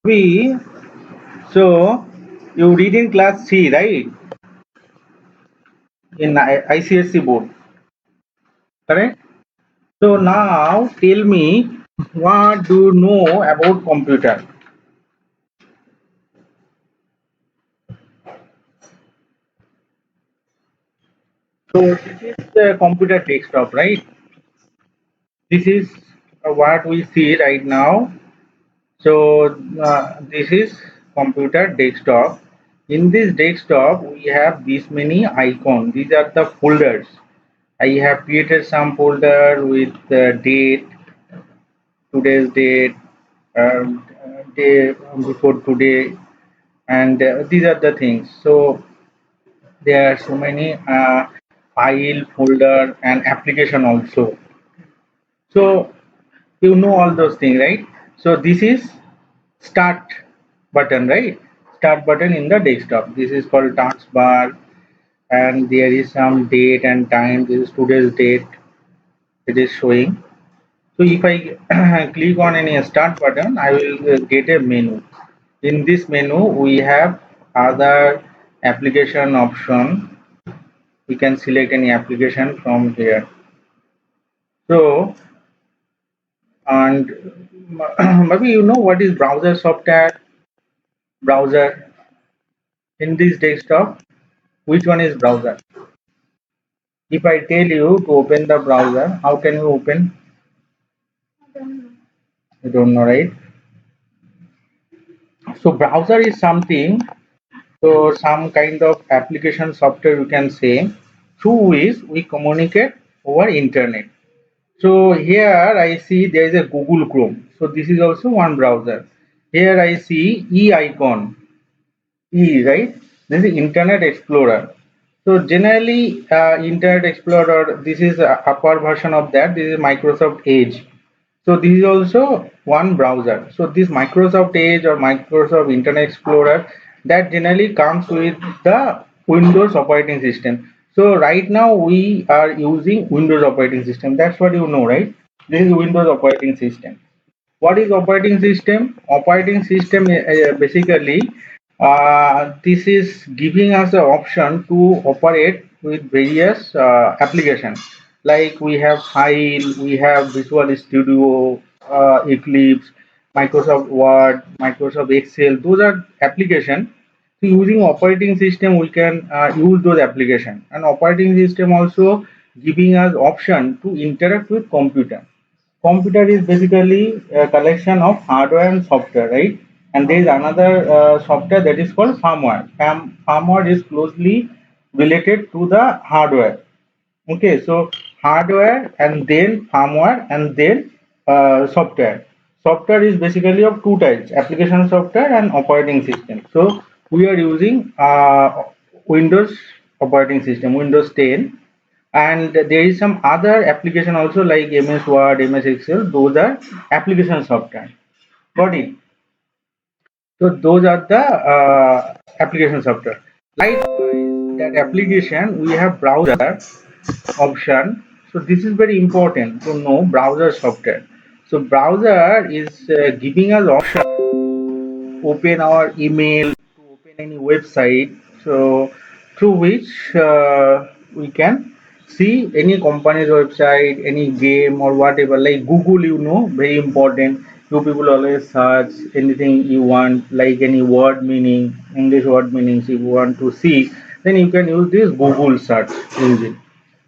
We so you read in class C, right? In ICSC board, correct? So now tell me, what do you know about computer? So this is the computer desktop, right? This is what we see right now. So this is computer desktop. In this desktop, we have this many icons. These are the folders. I have created some folder with the date, today's date, day before today, and these are the things. So there are so many file, folder, and application also. So you know all those things, right? So this is start button, right? Start button in the desktop. This is called taskbar, and there is some date and time. This is today's date. It is showing. So if I click on any start button, I will get a menu. In this menu, we have other application option. We can select any application from here. So, and maybe you know what is browser software, browser in this desktop. Which one is browser? If I tell you to open the browser, how can you open? You don't know, right? So browser is something, so some kind of application software you can say, through which we communicate over internet. So here I see there is a Google Chrome. So this is also one browser. Here I see E icon, E, right? This is Internet Explorer. So generally, Internet Explorer, this is a upper version of that. This is Microsoft Edge. So this is also one browser. So this Microsoft Edge or Microsoft Internet Explorer, that generally comes with the Windows operating system. So right now we are using Windows operating system. That's what you know, right? This is Windows operating system. What is operating system? Operating system basically, this is giving us the option to operate with various applications. Like we have File, we have Visual Studio, Eclipse, Microsoft Word, Microsoft Excel. Those are applications. So using operating system, we can use those applications. And operating system also giving us option to interact with computer. Computer is basically a collection of hardware and software, right? And there is another software that is called firmware. Firmware is closely related to the hardware. Okay, so hardware and then firmware and then software. Software is basically of two types: application software and operating system. So we are using Windows operating system, Windows 10, and there is some other application also like MS Word, MS Excel. Those are application software. Got it? So those are the application software. Likewise, that application we have browser option. So this is very important to know browser software. So browser is giving us option open our email, to open any website, so through which we can see any company's website, any game or whatever. Like Google, you know, very important. You people always search anything you want, like any word meaning, English word meanings. If you want to see, then you can use this Google search engine.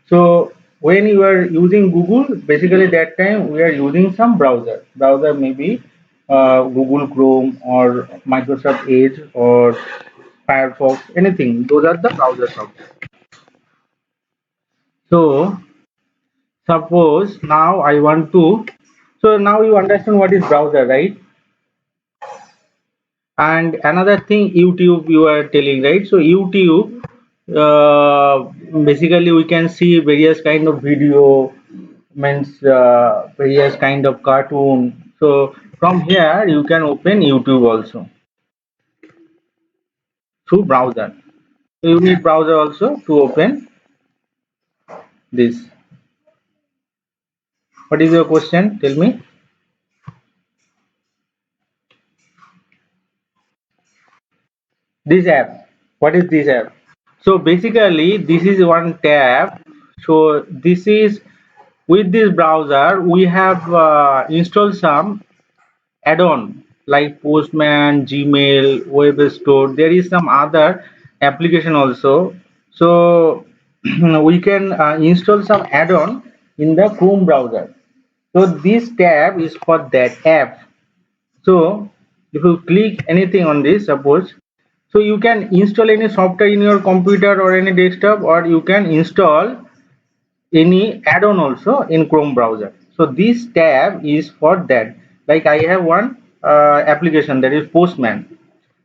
So when you are using Google, basically that time we are using some browser. Browser may be Google Chrome or Microsoft Edge or Firefox, anything. Those are the browser software. So suppose now I want to. So now you understand what is browser, right? And another thing, YouTube, you are telling, right? So YouTube, basically we can see various kind of video, means various kind of cartoon. So from here you can open YouTube also through browser. So you need browser also to open this. What is your question? Tell me. this app. What is this app? So basically this is one tab. So this is, with this browser we have installed some add-on like Postman, Gmail, Web Store. There is some other application also. So we can install some add-on in the Chrome browser. So this tab is for that app. So if you click anything on this, suppose, so you can install any software in your computer or any desktop, or you can install any add-on also in Chrome browser. So this tab is for that. Like I have one application, that is Postman.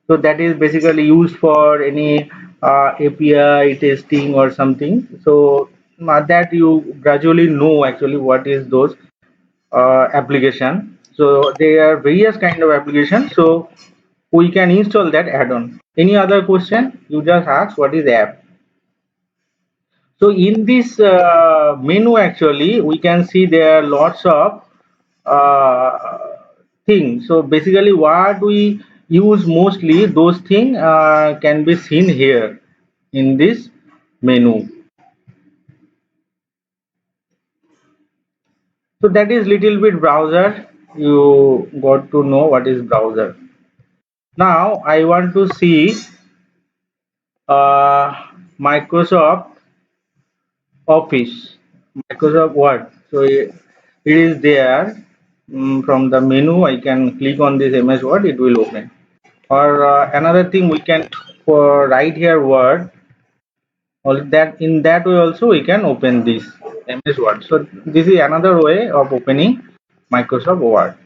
So that is basically used for any API testing or something. So that you gradually know actually what is those application. So there are various kind of application. So we can install that add-on. Any other question? You just ask what is app. So in this menu actually we can see there are lots of uh, things. So basically what we use mostly, those things can be seen here in this menu. So that is little bit browser. You got to know what is browser. Now I want to see Microsoft Office, Microsoft Word. So it is there. From the menu I can click on this MS Word, it will open. Or another thing, we can for write here Word, or that in that way also we can open this MS Word. So this is another way of opening Microsoft Word.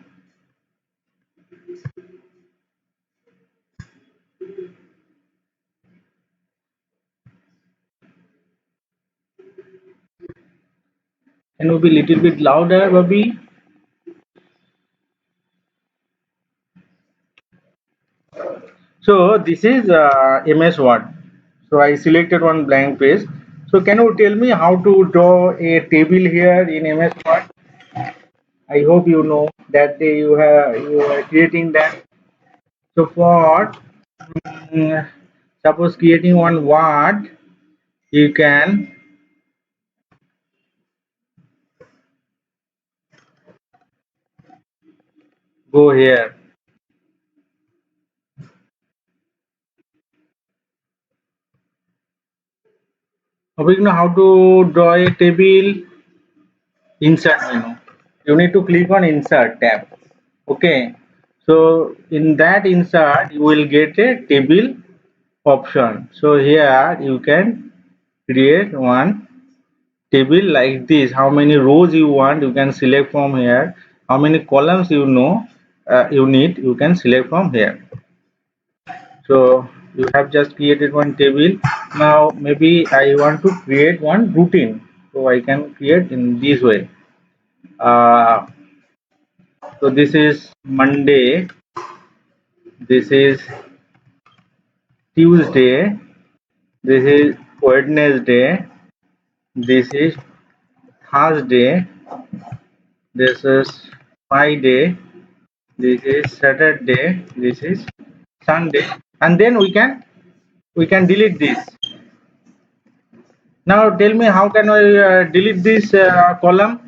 Can you be little bit louder, Bobby? So this is MS Word. So I selected one blank page. So can you tell me how to draw a table here in MS Word? I hope you know that you are creating that. So for suppose creating one word, you can go here. Hope you know how to draw a table. Insert menu. You need to click on insert tab. Okay. So in that insert you will get a table option. So here you can create one table like this. How many rows you want, you can select from here. How many columns you need, you can select from here. So you have just created one table. Now maybe I want to create one routine, so I can create in this way. So this is Monday, this is Tuesday, this is Wednesday, this is Thursday, this is Friday, this is Saturday, this is Sunday, and then we can delete this. Now tell me, how can I delete this column?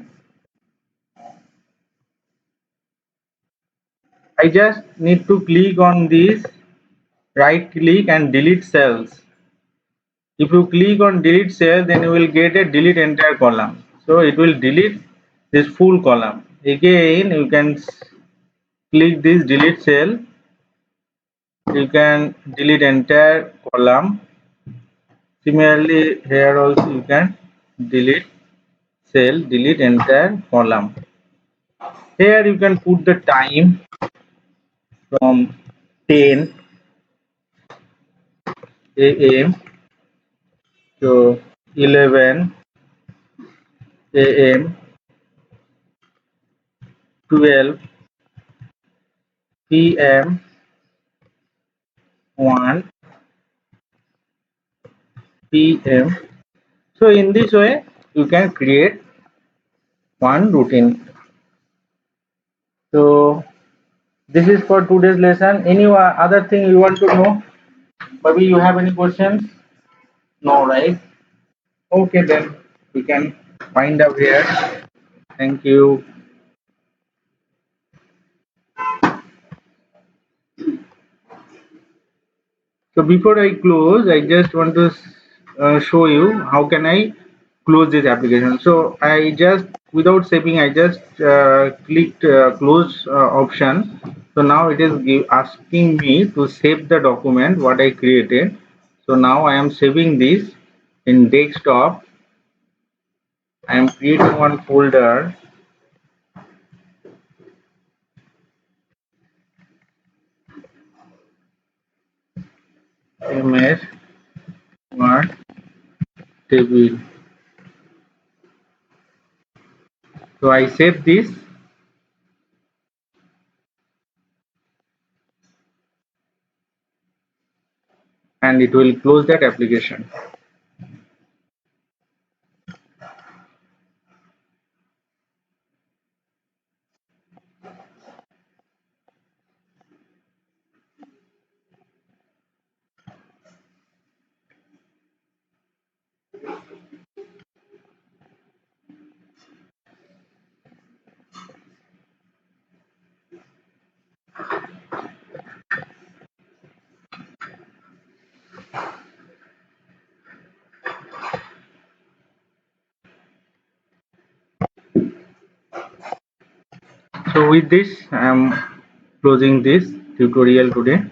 I just need to click on this, right click and delete cells. If you click on delete cell, then you will get a delete entire column. So it will delete this full column. Again, you can click this delete cell. You can delete entire column. Similarly, here also you can delete cell, delete entire column. Here you can put the time from 10 a.m. to 11 a.m., 12 p.m., 1 p.m. So in this way you can create one routine. So this is for today's lesson. Any other thing you want to know? Maybe you have any questions? No, right? Okay, then we can wind up here. Thank you. So before I close, I just want to show you how can I close this application. So I just, without saving, I just clicked close option. So now it is asking me to save the document what I created. So now I am saving this in desktop. I am creating one folder, MS Word table. So I save this and it will close that application. So with this, I am closing this tutorial today.